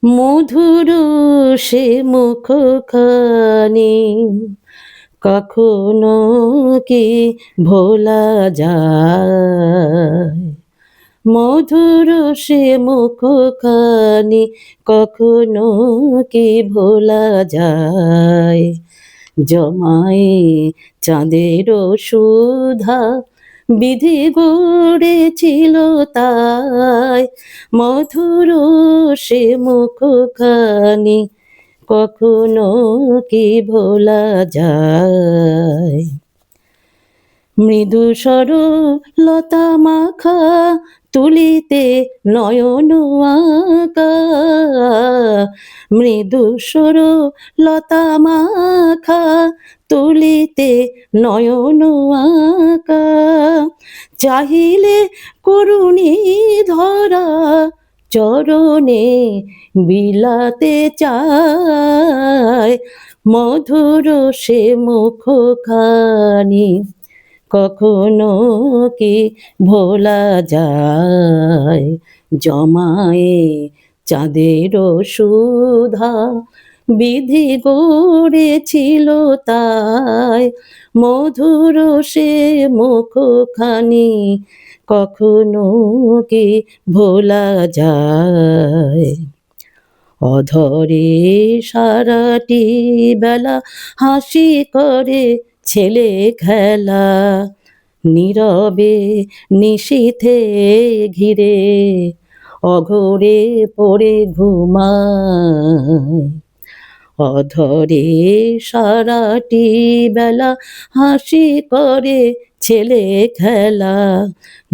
মধুর সে মুখখানি কখনো কি ভোলা যায়? মধুর সে মুখখানি কখনো কি ভোলা যায়? জমায় চাঁদের সুধা বিধি গড়েছিল তাই, মধুর সে মুখখানি কখনো কি ভোলা যায়? মৃদু সরলতা মাখা তুলিতে নয়ন আঁকা, মৃদু সরলতা মাখা তুলিতে নয়ন আঁকা, চাহিলে করুণী ধরা চরণে বিলাতে চায়, মধুর সে মুখখানি কখনো কি ভোলা যায়? জমায়ে চাঁদের সুধা বিধি গড়েছিল তাই, মধুর সে মুখখানি কখনো কি ভোলা যায়? অধরে সারাটি বেলা হাসি করে ছেলে খেলা, নীরবে নিশীথে ঘিরে অঘরে পড়ে ঘুমায়। অধরে সারাটি বেলা হাসি করে ছেলে খেলা,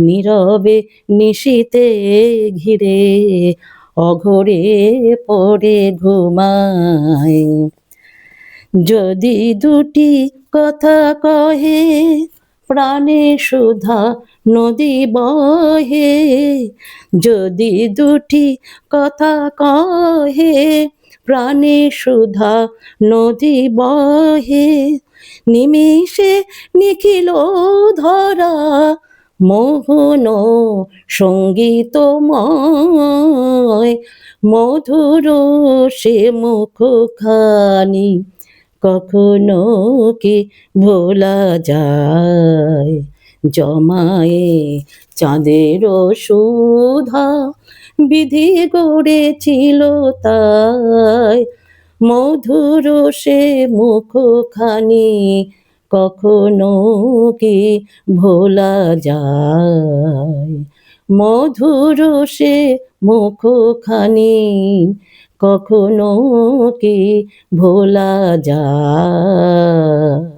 নীরবে নিশীথে ঘিরে অঘরে পড়ে ঘুমায়। যদি দুটি কথা কহে প্রাণে সুধা নদী বহে, যদি দুটি কথা কহে প্রাণে সুধা নদী বহে, নিমিষে নিখিল ধরা মোহন সঙ্গীতময়, মধুর সে মুখখানি কখনো কি ভোলা যায়? জমায়ে চাঁদের সুধা বিধি গড়েছিল তাই, মধুর সে মুখখানি কখনো কি ভোলা যায়? মধুর সে মুখখানি কখনো কি ভোলা যায়?